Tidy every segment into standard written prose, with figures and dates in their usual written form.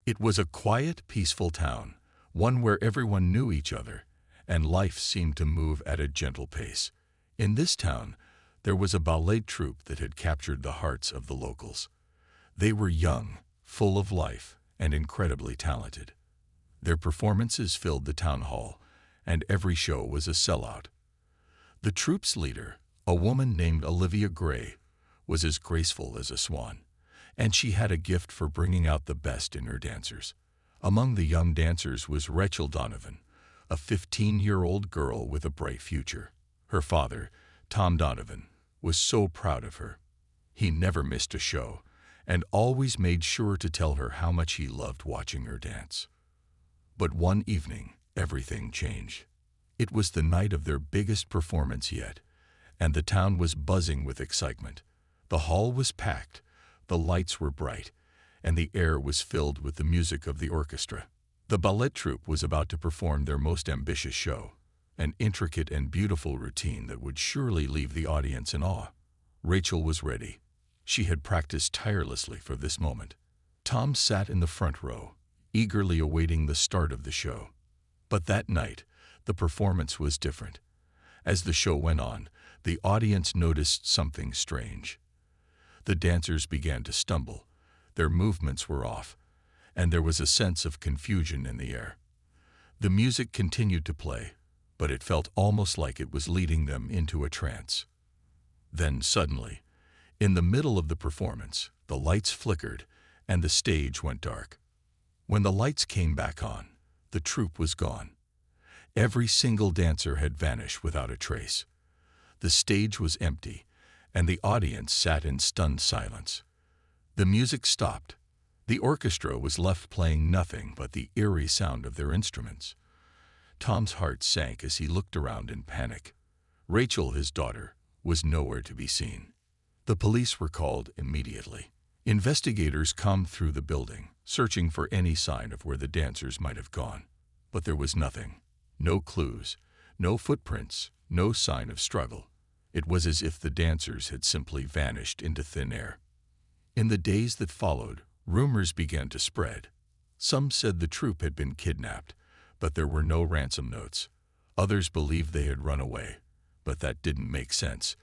It was a quiet, peaceful town, one where everyone knew each other, and life seemed to move at a gentle pace. In this town, there was a ballet troupe that had captured the hearts of the locals. They were young, full of life, and incredibly talented. Their performances filled the town hall, and every show was a sellout. The troupe's leader, a woman named Olivia Gray, was as graceful as a swan, and she had a gift for bringing out the best in her dancers. Among the young dancers was Rachel Donovan, a 15-year-old girl with a bright future. Her father, Tom Donovan, was so proud of her. He never missed a show, and always made sure to tell her how much he loved watching her dance. But one evening, everything changed. It was the night of their biggest performance yet, and the town was buzzing with excitement. The hall was packed, the lights were bright, and the air was filled with the music of the orchestra. The ballet troupe was about to perform their most ambitious show, an intricate and beautiful routine that would surely leave the audience in awe. Rachel was ready. She had practiced tirelessly for this moment. Tom sat in the front row, eagerly awaiting the start of the show. But that night, the performance was different. As the show went on, the audience noticed something strange. The dancers began to stumble, their movements were off, and there was a sense of confusion in the air. The music continued to play, but it felt almost like it was leading them into a trance. Then suddenly, in the middle of the performance, the lights flickered and the stage went dark. When the lights came back on, the troupe was gone. Every single dancer had vanished without a trace. The stage was empty, and the audience sat in stunned silence. The music stopped. The orchestra was left playing nothing but the eerie sound of their instruments. Tom's heart sank as he looked around in panic. Rachel, his daughter, was nowhere to be seen. The police were called immediately. Investigators combed through the building, searching for any sign of where the dancers might have gone. But there was nothing. No clues, no footprints, no sign of struggle. It was as if the dancers had simply vanished into thin air. In the days that followed, rumors began to spread. Some said the troupe had been kidnapped, but there were no ransom notes. Others believed they had run away, but that didn't make sense.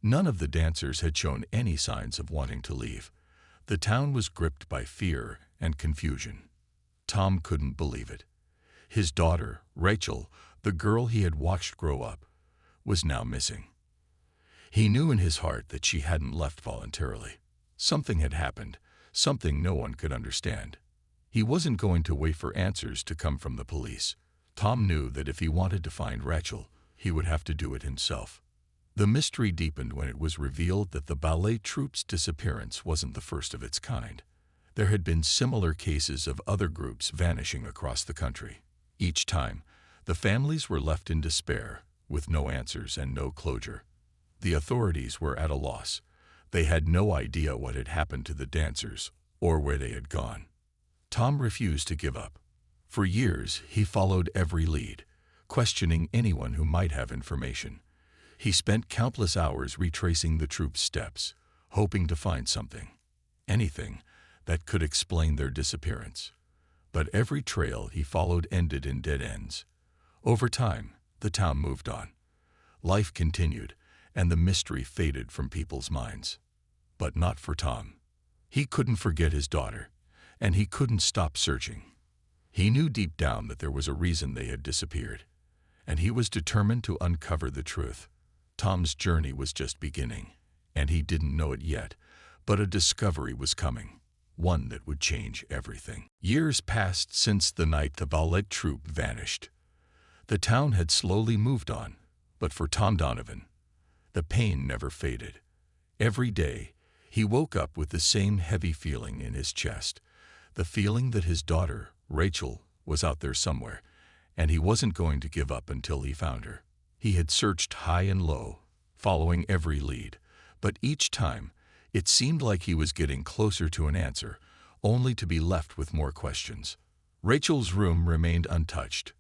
None of the dancers had shown any signs of wanting to leave. The town was gripped by fear and confusion. Tom couldn't believe it. His daughter, Rachel, the girl he had watched grow up, was now missing. He knew in his heart that she hadn't left voluntarily. Something had happened, something no one could understand. He wasn't going to wait for answers to come from the police. Tom knew that if he wanted to find Rachel, he would have to do it himself. The mystery deepened when it was revealed that the ballet troupe's disappearance wasn't the first of its kind. There had been similar cases of other groups vanishing across the country. Each time, the families were left in despair, with no answers and no closure. The authorities were at a loss. They had no idea what had happened to the dancers or where they had gone. Tom refused to give up. For years, he followed every lead, questioning anyone who might have information. He spent countless hours retracing the troupe's steps, hoping to find something, anything, that could explain their disappearance. But every trail he followed ended in dead ends. Over time, the town moved on. Life continued, and the mystery faded from people's minds. But not for Tom. He couldn't forget his daughter, and he couldn't stop searching. He knew deep down that there was a reason they had disappeared, and he was determined to uncover the truth. Tom's journey was just beginning, and he didn't know it yet, but a discovery was coming, one that would change everything. Years passed since the night the ballet troupe vanished. The town had slowly moved on, but for Tom Donovan, the pain never faded. Every day, he woke up with the same heavy feeling in his chest, the feeling that his daughter, Rachel, was out there somewhere, and he wasn't going to give up until he found her. He had searched high and low, following every lead, but each time, it seemed like he was getting closer to an answer, only to be left with more questions. Rachel's room remained untouched.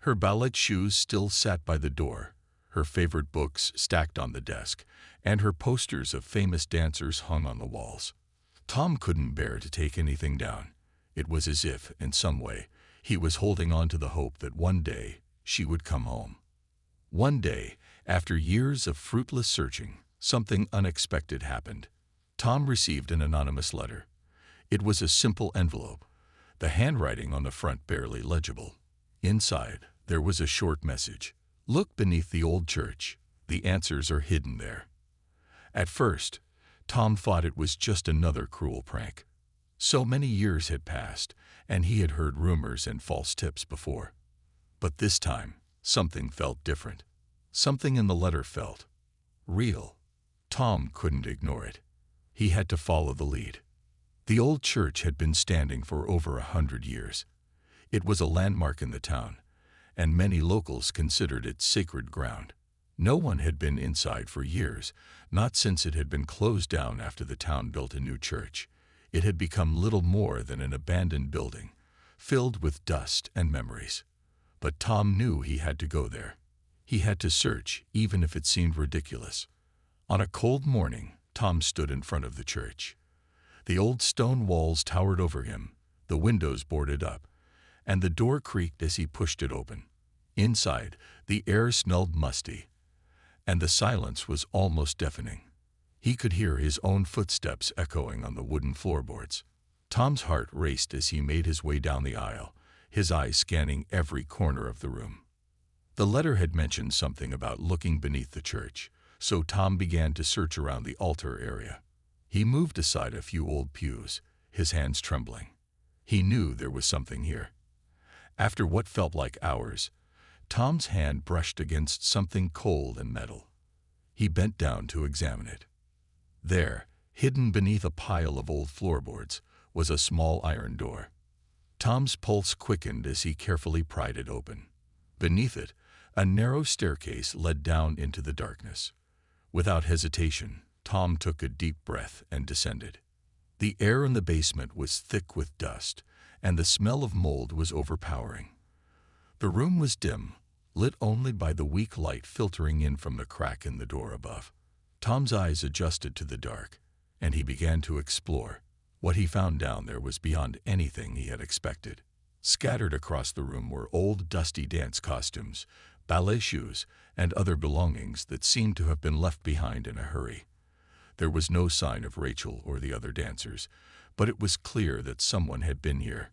Her ballet shoes still sat by the door, her favorite books stacked on the desk, and her posters of famous dancers hung on the walls. Tom couldn't bear to take anything down. It was as if, in some way, he was holding on to the hope that one day she would come home. One day, after years of fruitless searching, something unexpected happened. Tom received an anonymous letter. It was a simple envelope, the handwriting on the front barely legible. Inside, there was a short message. "Look beneath the old church. The answers are hidden there." At first, Tom thought it was just another cruel prank. So many years had passed, and he had heard rumors and false tips before. But this time, something felt different. Something in the letter felt real. Tom couldn't ignore it. He had to follow the lead. The old church had been standing for over 100 years. It was a landmark in the town, and many locals considered it sacred ground. No one had been inside for years, not since it had been closed down after the town built a new church. It had become little more than an abandoned building, filled with dust and memories. But Tom knew he had to go there. He had to search, even if it seemed ridiculous. On a cold morning, Tom stood in front of the church. The old stone walls towered over him, the windows boarded up, and the door creaked as he pushed it open. Inside, the air smelled musty, and the silence was almost deafening. He could hear his own footsteps echoing on the wooden floorboards. Tom's heart raced as he made his way down the aisle, his eyes scanning every corner of the room. The letter had mentioned something about looking beneath the church, so Tom began to search around the altar area. He moved aside a few old pews, his hands trembling. He knew there was something here. After what felt like hours, Tom's hand brushed against something cold and metal. He bent down to examine it. There, hidden beneath a pile of old floorboards, was a small iron door. Tom's pulse quickened as he carefully pried it open. Beneath it, a narrow staircase led down into the darkness. Without hesitation, Tom took a deep breath and descended. The air in the basement was thick with dust, and the smell of mold was overpowering. The room was dim, lit only by the weak light filtering in from the crack in the door above. Tom's eyes adjusted to the dark, and he began to explore. What he found down there was beyond anything he had expected. Scattered across the room were old, dusty dance costumes, ballet shoes, and other belongings that seemed to have been left behind in a hurry. There was no sign of Rachel or the other dancers, but it was clear that someone had been here.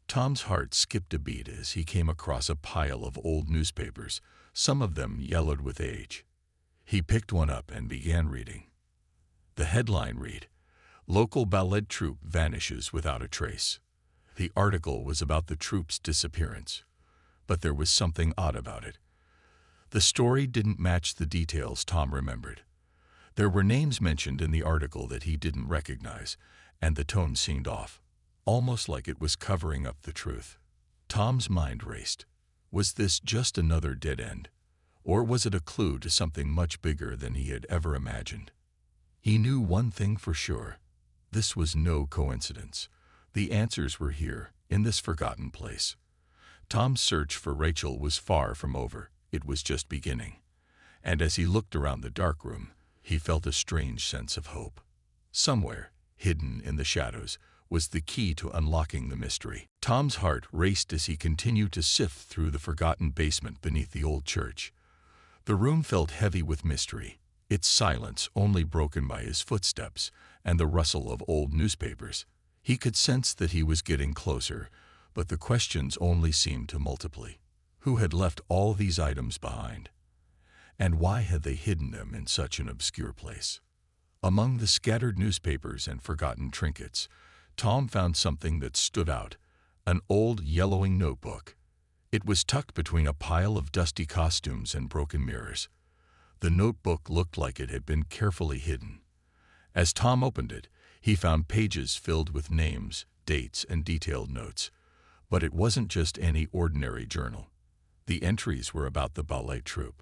Tom's heart skipped a beat as he came across a pile of old newspapers, some of them yellowed with age. He picked one up and began reading. The headline read, "Local ballet troupe vanishes without a trace." The article was about the troupe's disappearance, but there was something odd about it. The story didn't match the details Tom remembered. There were names mentioned in the article that he didn't recognize, and the tone seemed off, almost like it was covering up the truth. Tom's mind raced. Was this just another dead end? Or was it a clue to something much bigger than he had ever imagined? He knew one thing for sure. This was no coincidence. The answers were here, in this forgotten place. Tom's search for Rachel was far from over. It was just beginning. And as he looked around the dark room, he felt a strange sense of hope. Somewhere, hidden in the shadows, was the key to unlocking the mystery. Tom's heart raced as he continued to sift through the forgotten basement beneath the old church. The room felt heavy with mystery, its silence only broken by his footsteps and the rustle of old newspapers. He could sense that he was getting closer, but the questions only seemed to multiply. Who had left all these items behind? And why had they hidden them in such an obscure place? Among the scattered newspapers and forgotten trinkets, Tom found something that stood out, an old yellowing notebook. It was tucked between a pile of dusty costumes and broken mirrors. The notebook looked like it had been carefully hidden. As Tom opened it, he found pages filled with names, dates, and detailed notes. But it wasn't just any ordinary journal. The entries were about the ballet troupe.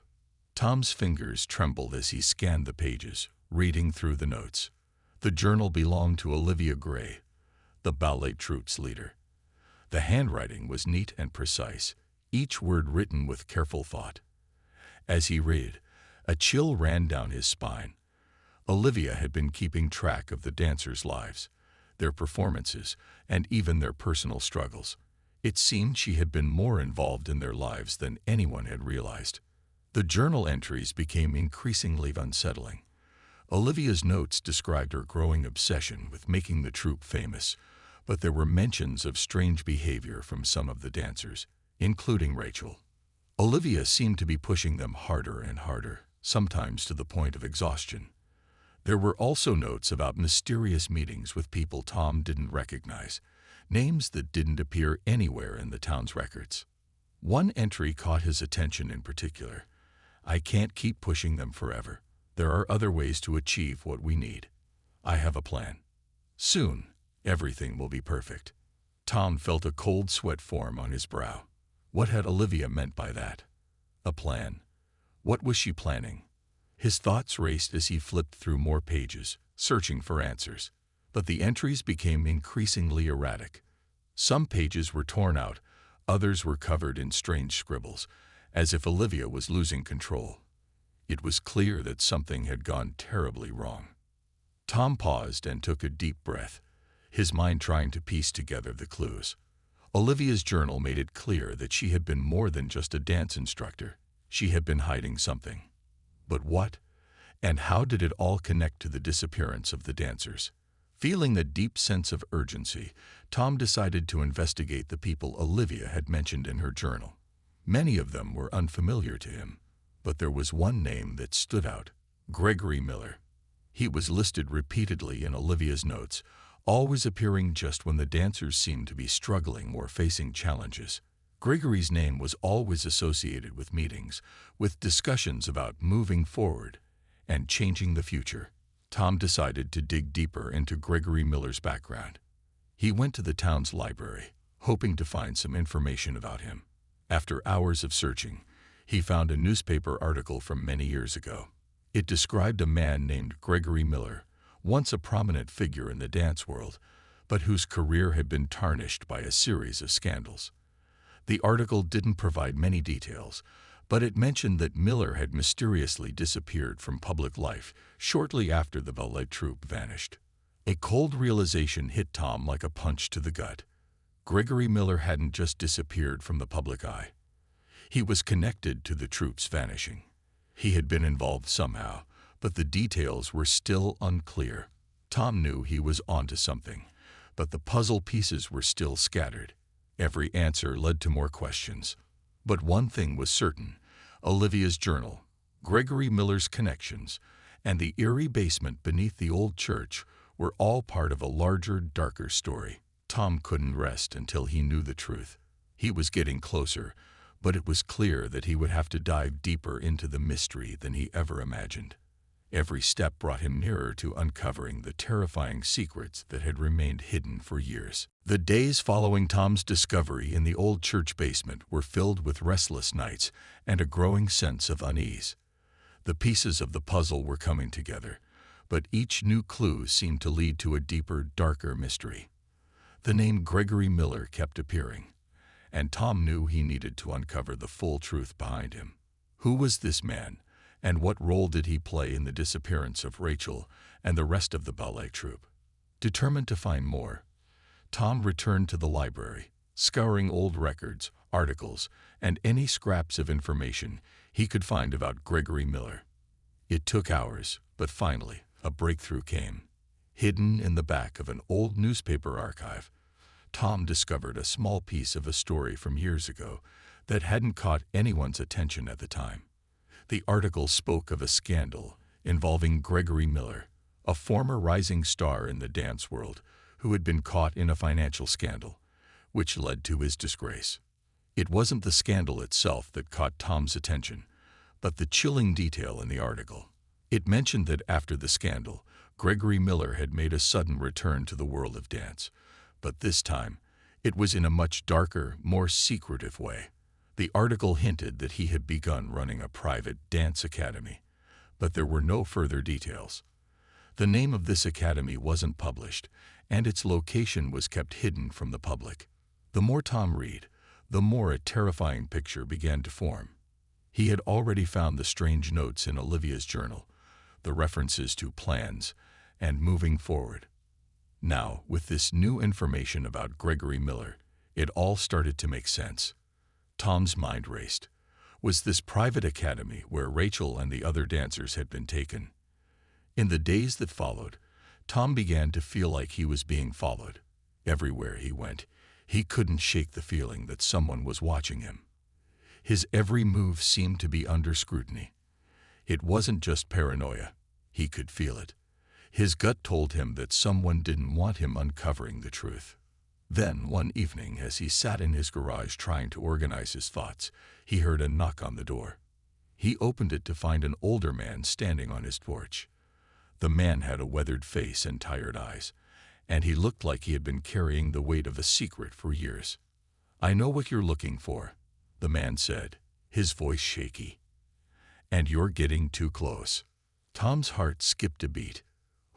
Tom's fingers trembled as he scanned the pages, reading through the notes. The journal belonged to Olivia Gray, the ballet troupe's leader. The handwriting was neat and precise, each word written with careful thought. As he read, a chill ran down his spine. Olivia had been keeping track of the dancers' lives. their performances, and even their personal struggles. It seemed she had been more involved in their lives than anyone had realized. The journal entries became increasingly unsettling. Olivia's notes described her growing obsession with making the troupe famous, but there were mentions of strange behavior from some of the dancers, including Rachel. Olivia seemed to be pushing them harder and harder, sometimes to the point of exhaustion. There were also notes about mysterious meetings with people Tom didn't recognize, names that didn't appear anywhere in the town's records. One entry caught his attention in particular. "I can't keep pushing them forever. There are other ways to achieve what we need. I have a plan. Soon, everything will be perfect." Tom felt a cold sweat form on his brow. What had Olivia meant by that? A plan. What was she planning? His thoughts raced as he flipped through more pages, searching for answers. But the entries became increasingly erratic. Some pages were torn out, others were covered in strange scribbles, as if Olivia was losing control. It was clear that something had gone terribly wrong. Tom paused and took a deep breath, his mind trying to piece together the clues. Olivia's journal made it clear that she had been more than just a dance instructor. She had been hiding something. But what? And how did it all connect to the disappearance of the dancers? Feeling the deep sense of urgency, Tom decided to investigate the people Olivia had mentioned in her journal. Many of them were unfamiliar to him, but there was one name that stood out: Gregory Miller. He was listed repeatedly in Olivia's notes, always appearing just when the dancers seemed to be struggling or facing challenges. Gregory's name was always associated with meetings, with discussions about moving forward and changing the future. Tom decided to dig deeper into Gregory Miller's background. He went to the town's library, hoping to find some information about him. After hours of searching, he found a newspaper article from many years ago. It described a man named Gregory Miller, once a prominent figure in the dance world, but whose career had been tarnished by a series of scandals. The article didn't provide many details, but it mentioned that Miller had mysteriously disappeared from public life shortly after the ballet troupe vanished. A cold realization hit Tom like a punch to the gut. Gregory Miller hadn't just disappeared from the public eye. He was connected to the troupe's vanishing. He had been involved somehow, but the details were still unclear. Tom knew he was onto something, but the puzzle pieces were still scattered. Every answer led to more questions. But one thing was certain: Olivia's journal, Gregory Miller's connections, and the eerie basement beneath the old church were all part of a larger, darker story. Tom couldn't rest until he knew the truth. He was getting closer, but it was clear that he would have to dive deeper into the mystery than he ever imagined. Every step brought him nearer to uncovering the terrifying secrets that had remained hidden for years. The days following Tom's discovery in the old church basement were filled with restless nights and a growing sense of unease. The pieces of the puzzle were coming together, but each new clue seemed to lead to a deeper, darker mystery. The name Gregory Miller kept appearing, and Tom knew he needed to uncover the full truth behind him. Who was this man? And what role did he play in the disappearance of Rachel and the rest of the ballet troupe? Determined to find more, Tom returned to the library, scouring old records, articles, and any scraps of information he could find about Gregory Miller. It took hours, but finally, a breakthrough came. Hidden in the back of an old newspaper archive, Tom discovered a small piece of a story from years ago that hadn't caught anyone's attention at the time. The article spoke of a scandal involving Gregory Miller, a former rising star in the dance world who had been caught in a financial scandal, which led to his disgrace. It wasn't the scandal itself that caught Tom's attention, but the chilling detail in the article. It mentioned that after the scandal, Gregory Miller had made a sudden return to the world of dance, but this time, it was in a much darker, more secretive way. The article hinted that he had begun running a private dance academy, but there were no further details. The name of this academy wasn't published, and its location was kept hidden from the public. The more Tom read, the more a terrifying picture began to form. He had already found the strange notes in Olivia's journal, the references to plans, and moving forward. Now, with this new information about Gregory Miller, it all started to make sense. Tom's mind raced. Was this private academy where Rachel and the other dancers had been taken? In the days that followed, Tom began to feel like he was being followed. Everywhere he went, he couldn't shake the feeling that someone was watching him. His every move seemed to be under scrutiny. It wasn't just paranoia. He could feel it. His gut told him that someone didn't want him uncovering the truth. Then, one evening, as he sat in his garage trying to organize his thoughts, he heard a knock on the door. He opened it to find an older man standing on his porch. The man had a weathered face and tired eyes, and he looked like he had been carrying the weight of a secret for years. "I know what you're looking for," the man said, his voice shaky. "And you're getting too close." Tom's heart skipped a beat.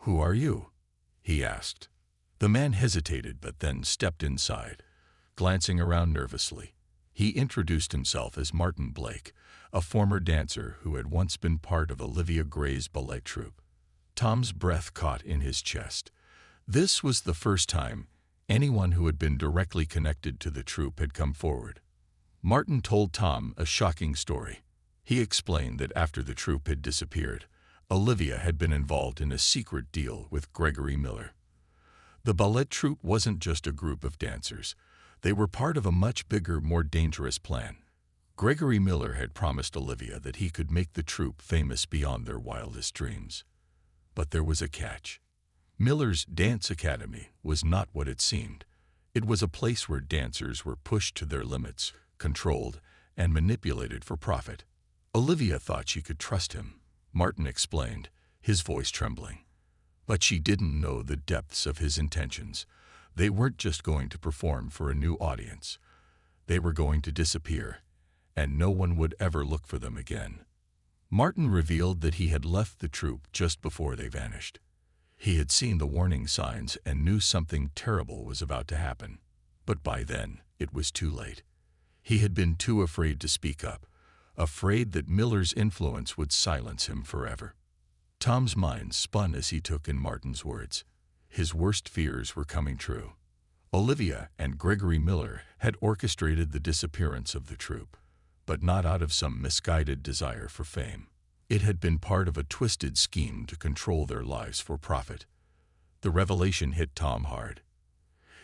"Who are you?" he asked. The man hesitated but then stepped inside, glancing around nervously. He introduced himself as Martin Blake, a former dancer who had once been part of Olivia Gray's ballet troupe. Tom's breath caught in his chest. This was the first time anyone who had been directly connected to the troupe had come forward. Martin told Tom a shocking story. He explained that after the troupe had disappeared, Olivia had been involved in a secret deal with Gregory Miller. The ballet troupe wasn't just a group of dancers. They were part of a much bigger, more dangerous plan. Gregory Miller had promised Olivia that he could make the troupe famous beyond their wildest dreams. But there was a catch. Miller's Dance Academy was not what it seemed. It was a place where dancers were pushed to their limits, controlled, and manipulated for profit. Olivia thought she could trust him, Martin explained, his voice trembling. But she didn't know the depths of his intentions. They weren't just going to perform for a new audience. They were going to disappear, and no one would ever look for them again. Martin revealed that he had left the troupe just before they vanished. He had seen the warning signs and knew something terrible was about to happen. But by then, it was too late. He had been too afraid to speak up, afraid that Miller's influence would silence him forever. Tom's mind spun as he took in Martin's words. His worst fears were coming true. Olivia and Gregory Miller had orchestrated the disappearance of the troupe, but not out of some misguided desire for fame. It had been part of a twisted scheme to control their lives for profit. The revelation hit Tom hard.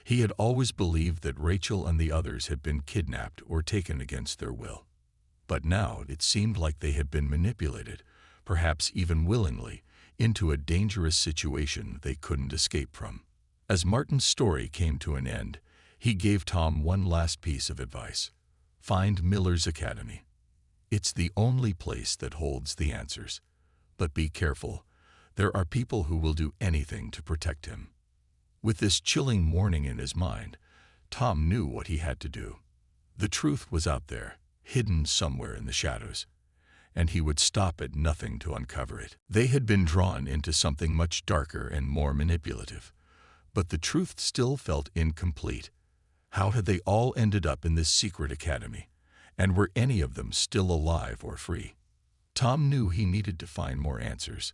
He had always believed that Rachel and the others had been kidnapped or taken against their will. But now it seemed like they had been manipulated, perhaps even willingly, into a dangerous situation they couldn't escape from. As Martin's story came to an end, he gave Tom one last piece of advice. Find Miller's Academy. It's the only place that holds the answers. But be careful. There are people who will do anything to protect him. With this chilling warning in his mind, Tom knew what he had to do. The truth was out there, hidden somewhere in the shadows, and he would stop at nothing to uncover it. They had been drawn into something much darker and more manipulative, but the truth still felt incomplete. How had they all ended up in this secret academy, and were any of them still alive or free? Tom knew he needed to find more answers.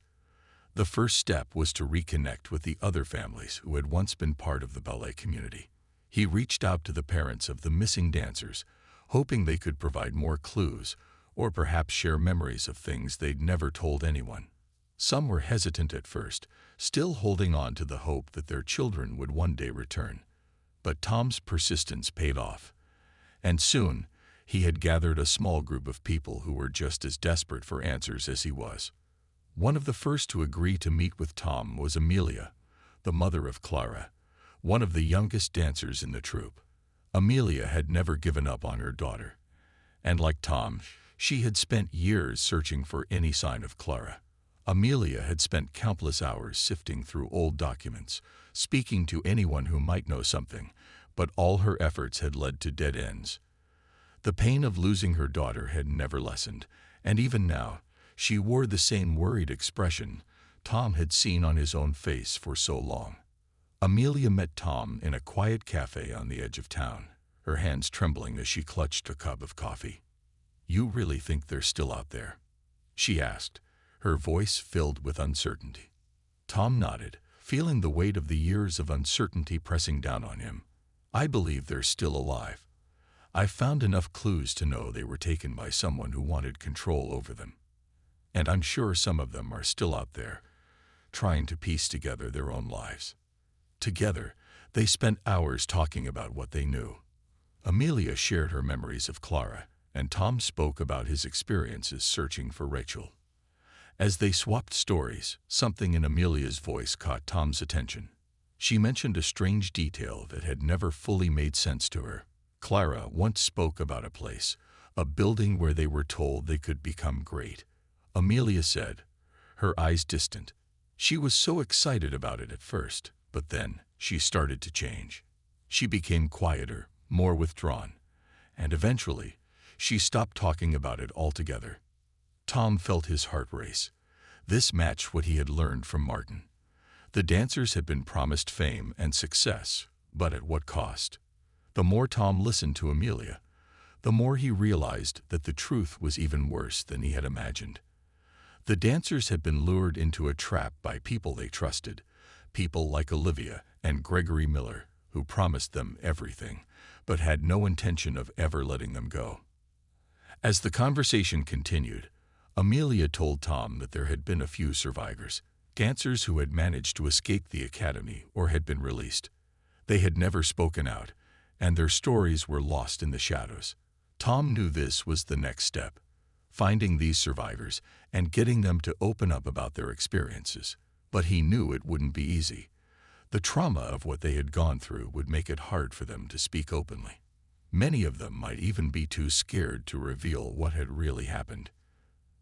The first step was to reconnect with the other families who had once been part of the ballet community. He reached out to the parents of the missing dancers, hoping they could provide more clues or perhaps share memories of things they'd never told anyone. Some were hesitant at first, still holding on to the hope that their children would one day return. But Tom's persistence paid off, and soon he had gathered a small group of people who were just as desperate for answers as he was. One of the first to agree to meet with Tom was Amelia, the mother of Clara, one of the youngest dancers in the troupe. Amelia had never given up on her daughter, and like Tom, she had spent years searching for any sign of Clara. Amelia had spent countless hours sifting through old documents, speaking to anyone who might know something, but all her efforts had led to dead ends. The pain of losing her daughter had never lessened, and even now, she wore the same worried expression Tom had seen on his own face for so long. Amelia met Tom in a quiet cafe on the edge of town, her hands trembling as she clutched a cup of coffee. "You really think they're still out there?" she asked, her voice filled with uncertainty. Tom nodded, feeling the weight of the years of uncertainty pressing down on him. I believe they're still alive. I've found enough clues to know they were taken by someone who wanted control over them. And I'm sure some of them are still out there, trying to piece together their own lives. Together, they spent hours talking about what they knew. Amelia shared her memories of Clara, and Tom spoke about his experiences searching for Rachel. As they swapped stories, something in Amelia's voice caught Tom's attention. She mentioned a strange detail that had never fully made sense to her. Clara once spoke about a place, a building where they were told they could become great. Amelia said, her eyes distant. She was so excited about it at first, but then she started to change. She became quieter, more withdrawn, and eventually, she stopped talking about it altogether. Tom felt his heart race. This matched what he had learned from Martin. The dancers had been promised fame and success, but at what cost? The more Tom listened to Amelia, the more he realized that the truth was even worse than he had imagined. The dancers had been lured into a trap by people they trusted, people like Olivia and Gregory Miller, who promised them everything, but had no intention of ever letting them go. As the conversation continued, Amelia told Tom that there had been a few survivors, dancers who had managed to escape the academy or had been released. They had never spoken out, and their stories were lost in the shadows. Tom knew this was the next step, finding these survivors and getting them to open up about their experiences. But he knew it wouldn't be easy. The trauma of what they had gone through would make it hard for them to speak openly. Many of them might even be too scared to reveal what had really happened.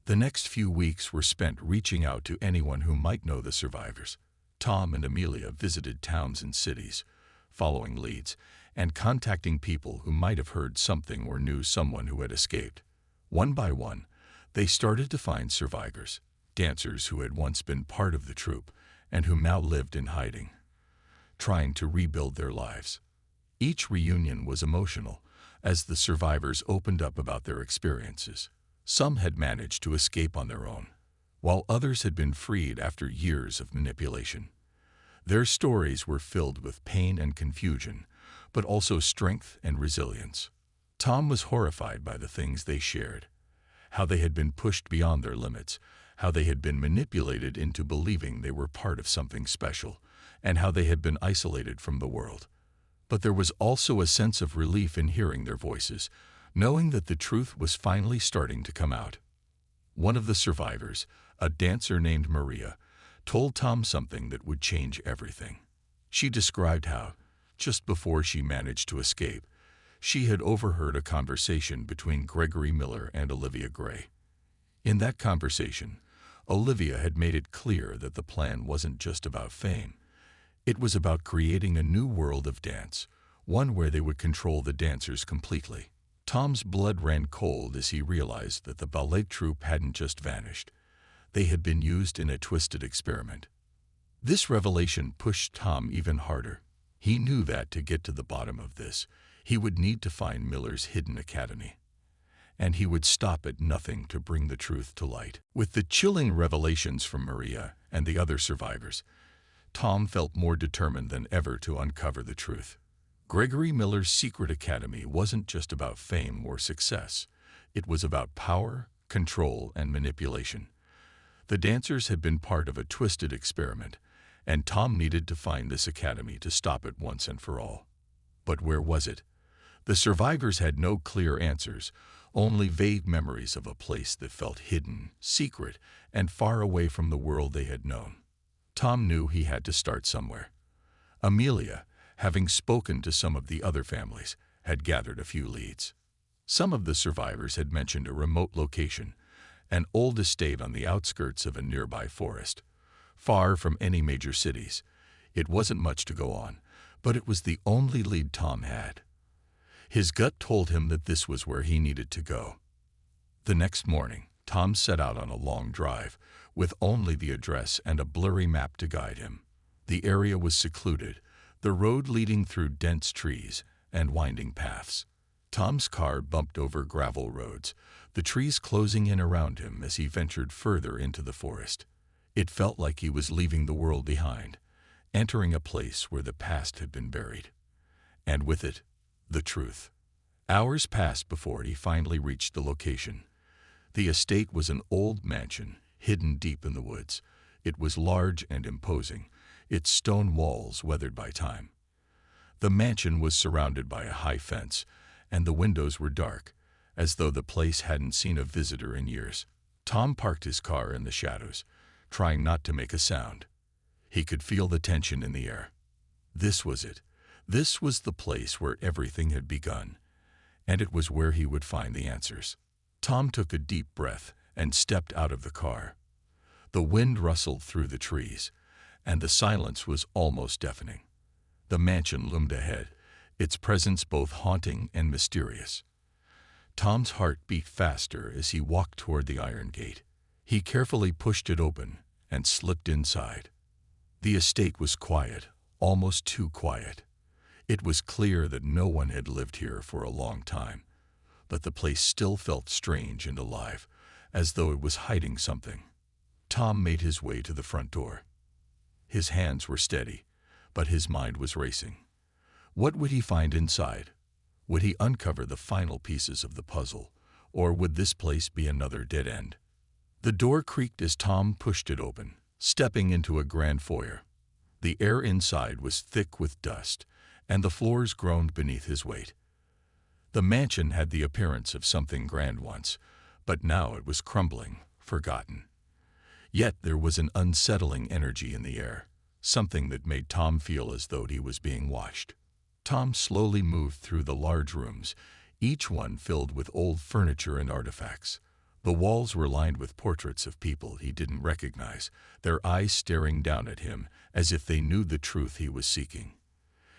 The next few weeks were spent reaching out to anyone who might know the survivors. Tom and Amelia visited towns and cities, following leads, and contacting people who might have heard something or knew someone who had escaped. One by one, they started to find survivors, dancers who had once been part of the troupe and who now lived in hiding, trying to rebuild their lives. Each reunion was emotional, as the survivors opened up about their experiences. Some had managed to escape on their own, while others had been freed after years of manipulation. Their stories were filled with pain and confusion, but also strength and resilience. Tom was horrified by the things they shared, how they had been pushed beyond their limits, how they had been manipulated into believing they were part of something special, and how they had been isolated from the world. But there was also a sense of relief in hearing their voices, knowing that the truth was finally starting to come out. One of the survivors, a dancer named Maria, told Tom something that would change everything. She described how, just before she managed to escape, she had overheard a conversation between Gregory Miller and Olivia Gray. In that conversation, Olivia had made it clear that the plan wasn't just about fame. It was about creating a new world of dance, one where they would control the dancers completely. Tom's blood ran cold as he realized that the ballet troupe hadn't just vanished. They had been used in a twisted experiment. This revelation pushed Tom even harder. He knew that to get to the bottom of this, he would need to find Miller's hidden academy. And he would stop at nothing to bring the truth to light. With the chilling revelations from Maria and the other survivors, Tom felt more determined than ever to uncover the truth. Gregory Miller's secret academy wasn't just about fame or success. It was about power, control, and manipulation. The dancers had been part of a twisted experiment, and Tom needed to find this academy to stop it once and for all. But where was it? The survivors had no clear answers, only vague memories of a place that felt hidden, secret, and far away from the world they had known. Tom knew he had to start somewhere. Amelia, having spoken to some of the other families, had gathered a few leads. Some of the survivors had mentioned a remote location, an old estate on the outskirts of a nearby forest, far from any major cities. It wasn't much to go on, but it was the only lead Tom had. His gut told him that this was where he needed to go. The next morning, Tom set out on a long drive, with only the address and a blurry map to guide him. The area was secluded, the road leading through dense trees and winding paths. Tom's car bumped over gravel roads, the trees closing in around him as he ventured further into the forest. It felt like he was leaving the world behind, entering a place where the past had been buried. And with it, the truth. Hours passed before he finally reached the location. The estate was an old mansion, hidden deep in the woods. It was large and imposing, its stone walls weathered by time. The mansion was surrounded by a high fence, and the windows were dark, as though the place hadn't seen a visitor in years. Tom parked his car in the shadows, trying not to make a sound. He could feel the tension in the air. This was it. This was the place where everything had begun, and it was where he would find the answers. Tom took a deep breath and stepped out of the car. The wind rustled through the trees, and the silence was almost deafening. The mansion loomed ahead, its presence both haunting and mysterious. Tom's heart beat faster as he walked toward the iron gate. He carefully pushed it open and slipped inside. The estate was quiet, almost too quiet. It was clear that no one had lived here for a long time, but the place still felt strange and alive, as though it was hiding something. Tom made his way to the front door. His hands were steady, but his mind was racing. What would he find inside? Would he uncover the final pieces of the puzzle, or would this place be another dead end? The door creaked as Tom pushed it open, stepping into a grand foyer. The air inside was thick with dust, and the floors groaned beneath his weight. The mansion had the appearance of something grand once, but now it was crumbling, forgotten. Yet there was an unsettling energy in the air, something that made Tom feel as though he was being watched. Tom slowly moved through the large rooms, each one filled with old furniture and artifacts. The walls were lined with portraits of people he didn't recognize, their eyes staring down at him as if they knew the truth he was seeking.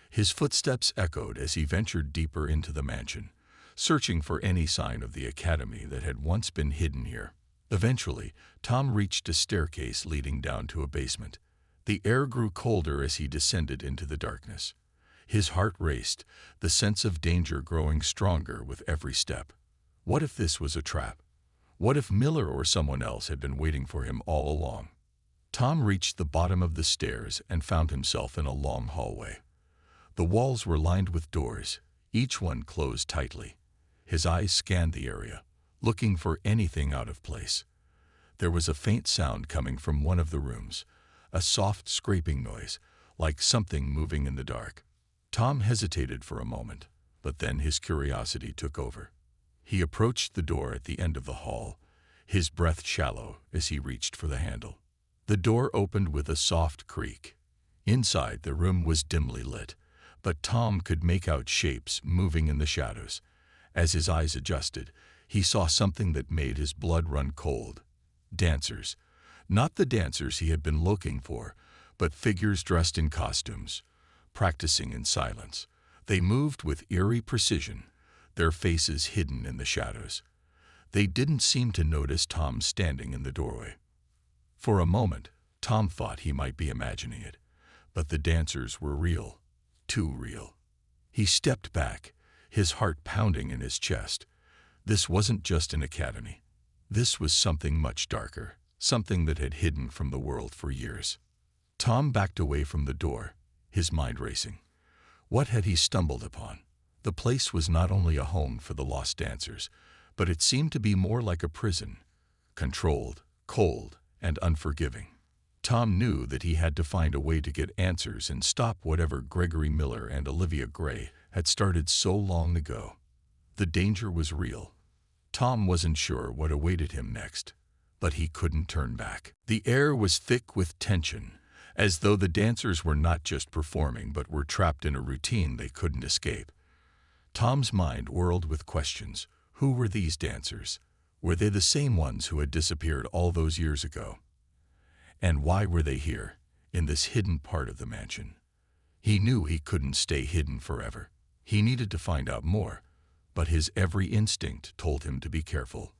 His footsteps echoed as he ventured deeper into the mansion, searching for any sign of the academy that had once been hidden here. Eventually, Tom reached a staircase leading down to a basement. The air grew colder as he descended into the darkness. His heart raced, the sense of danger growing stronger with every step. What if this was a trap? What if Miller or someone else had been waiting for him all along? Tom reached the bottom of the stairs and found himself in a long hallway. The walls were lined with doors, each one closed tightly. His eyes scanned the area, looking for anything out of place. There was a faint sound coming from one of the rooms, a soft scraping noise, like something moving in the dark. Tom hesitated for a moment, but then his curiosity took over. He approached the door at the end of the hall, his breath shallow as he reached for the handle. The door opened with a soft creak. Inside, the room was dimly lit, but Tom could make out shapes moving in the shadows. As his eyes adjusted, he saw something that made his blood run cold. Dancers. Not the dancers he had been looking for, but figures dressed in costumes, practicing in silence. They moved with eerie precision, their faces hidden in the shadows. They didn't seem to notice Tom standing in the doorway. For a moment, Tom thought he might be imagining it, but the dancers were real, too real. He stepped back, his heart pounding in his chest. This wasn't just an academy. This was something much darker, something that had hidden from the world for years. Tom backed away from the door, his mind racing. What had he stumbled upon? The place was not only a home for the lost dancers, but it seemed to be more like a prison, controlled, cold, and unforgiving. Tom knew that he had to find a way to get answers and stop whatever Gregory Miller and Olivia Gray had started so long ago. The danger was real. Tom wasn't sure what awaited him next, but he couldn't turn back. The air was thick with tension, as though the dancers were not just performing but were trapped in a routine they couldn't escape. Tom's mind whirled with questions. Who were these dancers? Were they the same ones who had disappeared all those years ago? And why were they here, in this hidden part of the mansion? He knew he couldn't stay hidden forever. He needed to find out more, but his every instinct told him to be careful.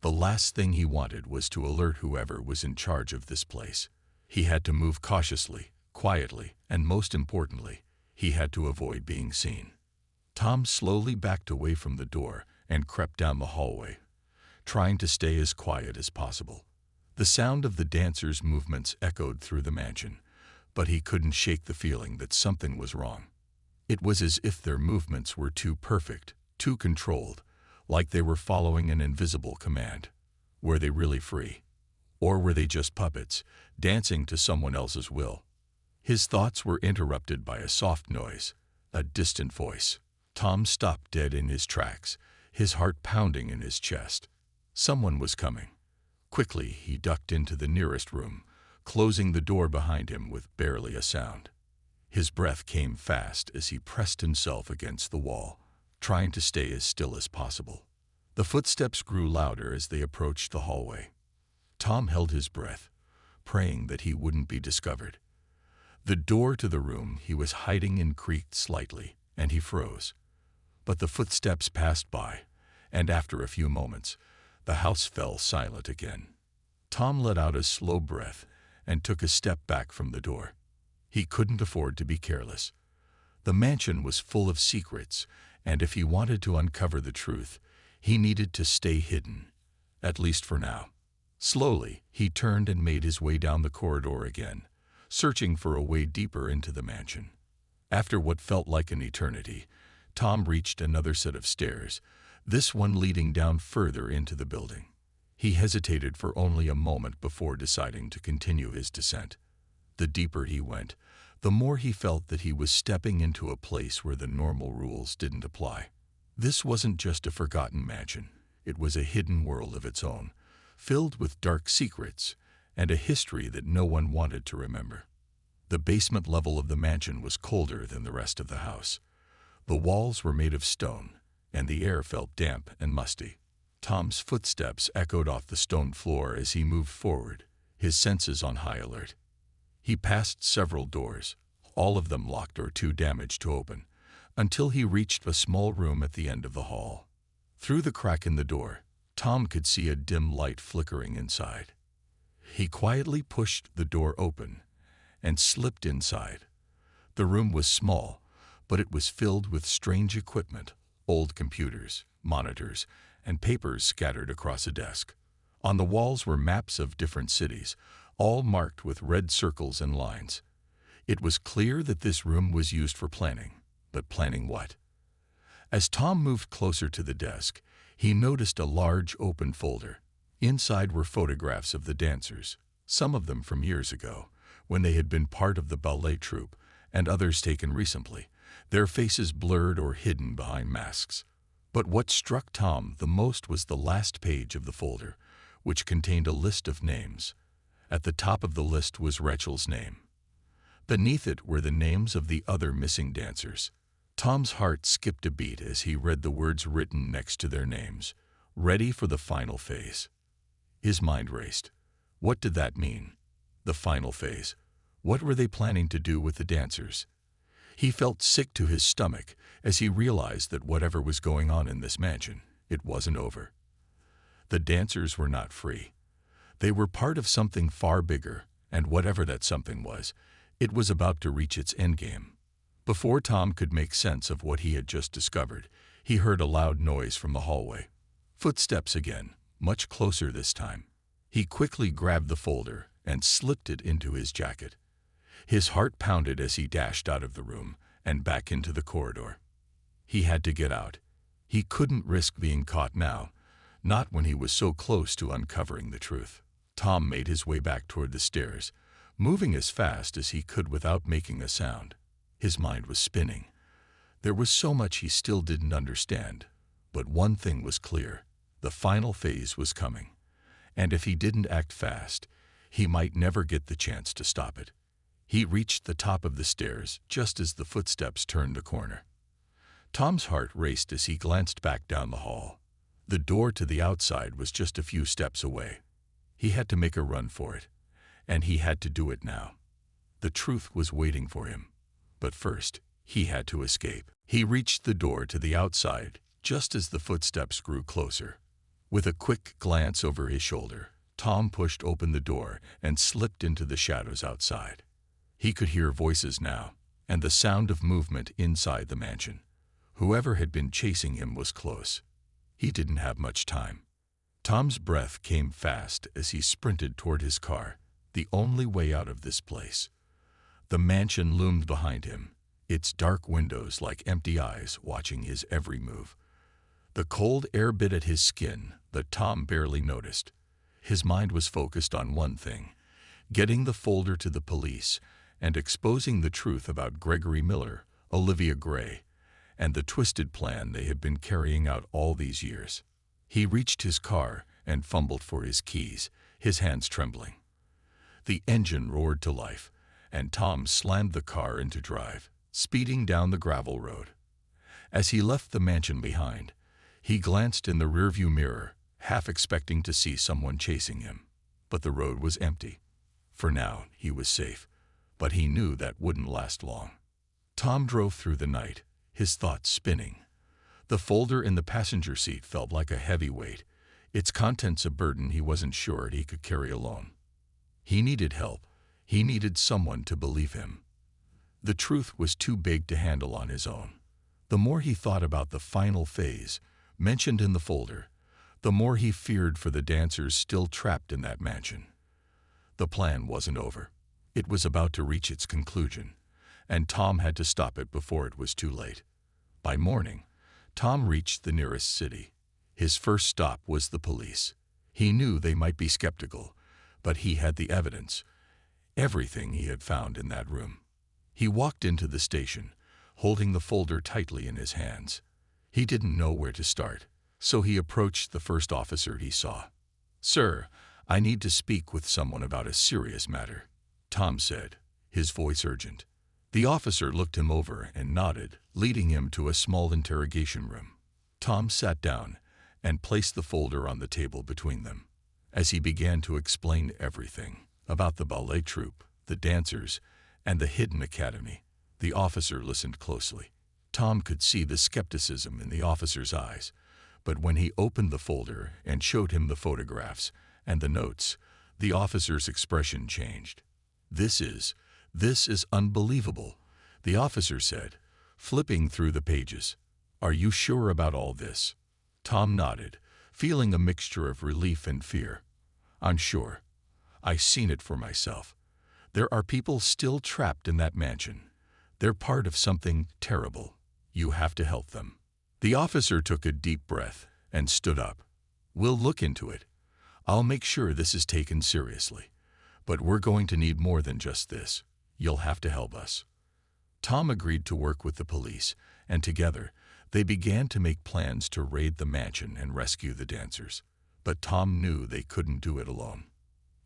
The last thing he wanted was to alert whoever was in charge of this place. He had to move cautiously, quietly, and most importantly, he had to avoid being seen. Tom slowly backed away from the door and crept down the hallway, trying to stay as quiet as possible. The sound of the dancers' movements echoed through the mansion, but he couldn't shake the feeling that something was wrong. It was as if their movements were too perfect, too controlled, like they were following an invisible command. Were they really free? Or were they just puppets, dancing to someone else's will? His thoughts were interrupted by a soft noise, a distant voice. Tom stopped dead in his tracks, his heart pounding in his chest. Someone was coming. Quickly, he ducked into the nearest room, closing the door behind him with barely a sound. His breath came fast as he pressed himself against the wall, trying to stay as still as possible. The footsteps grew louder as they approached the hallway. Tom held his breath, praying that he wouldn't be discovered. The door to the room he was hiding in creaked slightly, and he froze. But the footsteps passed by, and after a few moments, the house fell silent again. Tom let out a slow breath and took a step back from the door. He couldn't afford to be careless. The mansion was full of secrets, and if he wanted to uncover the truth, he needed to stay hidden, at least for now. Slowly, he turned and made his way down the corridor again, searching for a way deeper into the mansion. After what felt like an eternity, Tom reached another set of stairs, this one leading down further into the building. He hesitated for only a moment before deciding to continue his descent. The deeper he went, the more he felt that he was stepping into a place where the normal rules didn't apply. This wasn't just a forgotten mansion. It was a hidden world of its own, filled with dark secrets and a history that no one wanted to remember. The basement level of the mansion was colder than the rest of the house. The walls were made of stone, and the air felt damp and musty. Tom's footsteps echoed off the stone floor as he moved forward, his senses on high alert. He passed several doors, all of them locked or too damaged to open, until he reached a small room at the end of the hall. Through the crack in the door, Tom could see a dim light flickering inside. He quietly pushed the door open and slipped inside. The room was small, but it was filled with strange equipment, old computers, monitors, and papers scattered across a desk. On the walls were maps of different cities, all marked with red circles and lines. It was clear that this room was used for planning, but planning what? As Tom moved closer to the desk, he noticed a large open folder. Inside were photographs of the dancers, some of them from years ago, when they had been part of the ballet troupe, and others taken recently, their faces blurred or hidden behind masks. But what struck Tom the most was the last page of the folder, which contained a list of names. At the top of the list was Rachel's name. Beneath it were the names of the other missing dancers. Tom's heart skipped a beat as he read the words written next to their names, ready for the final phase. His mind raced. What did that mean? The final phase. What were they planning to do with the dancers? He felt sick to his stomach as he realized that whatever was going on in this mansion, it wasn't over. The dancers were not free. They were part of something far bigger, and whatever that something was, it was about to reach its endgame. Before Tom could make sense of what he had just discovered, he heard a loud noise from the hallway. Footsteps again, much closer this time. He quickly grabbed the folder and slipped it into his jacket. His heart pounded as he dashed out of the room and back into the corridor. He had to get out. He couldn't risk being caught now, not when he was so close to uncovering the truth. Tom made his way back toward the stairs, moving as fast as he could without making a sound. His mind was spinning. There was so much he still didn't understand, but one thing was clear. The final phase was coming, and if he didn't act fast, he might never get the chance to stop it. He reached the top of the stairs just as the footsteps turned the corner. Tom's heart raced as he glanced back down the hall. The door to the outside was just a few steps away. He had to make a run for it, and he had to do it now. The truth was waiting for him, but first, he had to escape. He reached the door to the outside just as the footsteps grew closer. With a quick glance over his shoulder, Tom pushed open the door and slipped into the shadows outside. He could hear voices now, and the sound of movement inside the mansion. Whoever had been chasing him was close. He didn't have much time. Tom's breath came fast as he sprinted toward his car, the only way out of this place. The mansion loomed behind him, its dark windows like empty eyes watching his every move. The cold air bit at his skin, but Tom barely noticed. His mind was focused on one thing: getting the folder to the police and exposing the truth about Gregory Miller, Olivia Gray, and the twisted plan they had been carrying out all these years. He reached his car and fumbled for his keys, his hands trembling. The engine roared to life, and Tom slammed the car into drive, speeding down the gravel road. As he left the mansion behind, he glanced in the rearview mirror, half expecting to see someone chasing him. But the road was empty. For now, he was safe, but he knew that wouldn't last long. Tom drove through the night, his thoughts spinning. The folder in the passenger seat felt like a heavy weight, its contents a burden he wasn't sure he could carry alone. He needed help. He needed someone to believe him. The truth was too big to handle on his own. The more he thought about the final phase, mentioned in the folder, the more he feared for the dancers still trapped in that mansion. The plan wasn't over. It was about to reach its conclusion, and Tom had to stop it before it was too late. By morning, Tom reached the nearest city. His first stop was the police. He knew they might be skeptical, but he had the evidence, everything he had found in that room. He walked into the station, holding the folder tightly in his hands. He didn't know where to start, so he approached the first officer he saw. "Sir, I need to speak with someone about a serious matter," Tom said, his voice urgent. The officer looked him over and nodded, leading him to a small interrogation room. Tom sat down and placed the folder on the table between them. As he began to explain everything about the ballet troupe, the dancers, and the hidden academy, the officer listened closely. Tom could see the skepticism in the officer's eyes, but when he opened the folder and showed him the photographs and the notes, the officer's expression changed. This is unbelievable," the officer said, flipping through the pages. "Are you sure about all this?" Tom nodded, feeling a mixture of relief and fear. "I'm sure. I've seen it for myself. There are people still trapped in that mansion. They're part of something terrible. You have to help them." The officer took a deep breath and stood up. "We'll look into it. I'll make sure this is taken seriously. But we're going to need more than just this. You'll have to help us." Tom agreed to work with the police, and together, they began to make plans to raid the mansion and rescue the dancers. But Tom knew they couldn't do it alone.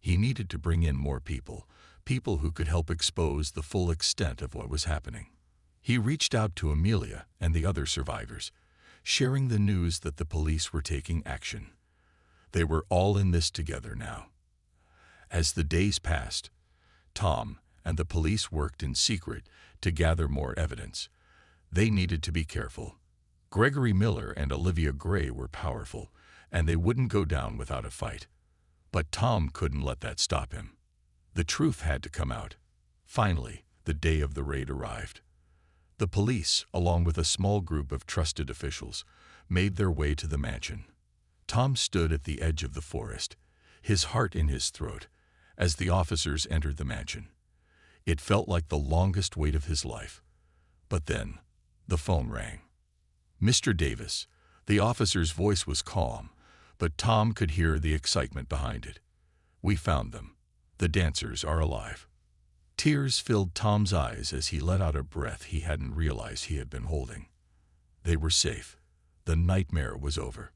He needed to bring in more people who could help expose the full extent of what was happening. He reached out to Amelia and the other survivors, sharing the news that the police were taking action. They were all in this together now. As the days passed, Tom and the police worked in secret to gather more evidence. They needed to be careful. Gregory Miller and Olivia Gray were powerful, and they wouldn't go down without a fight. But Tom couldn't let that stop him. The truth had to come out. Finally, the day of the raid arrived. The police, along with a small group of trusted officials, made their way to the mansion. Tom stood at the edge of the forest, his heart in his throat, as the officers entered the mansion. It felt like the longest wait of his life. But then, the phone rang. "Mr. Davis," the officer's voice was calm, but Tom could hear the excitement behind it. "We found them. The dancers are alive." Tears filled Tom's eyes as he let out a breath he hadn't realized he had been holding. They were safe. The nightmare was over.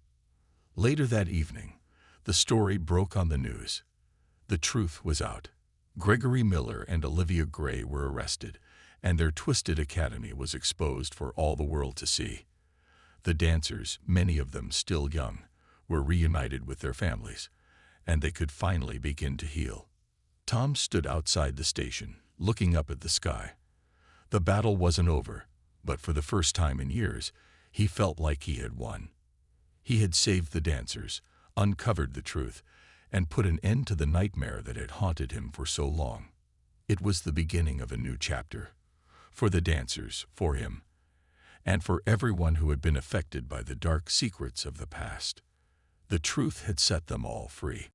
Later that evening, the story broke on the news. The truth was out. Gregory Miller and Olivia Gray were arrested, and their twisted academy was exposed for all the world to see. The dancers, many of them still young, were reunited with their families, and they could finally begin to heal. Tom stood outside the station, looking up at the sky. The battle wasn't over, but for the first time in years, he felt like he had won. He had saved the dancers, uncovered the truth, and put an end to the nightmare that had haunted him for so long. It was the beginning of a new chapter. For the dancers, for him, and for everyone who had been affected by the dark secrets of the past. The truth had set them all free.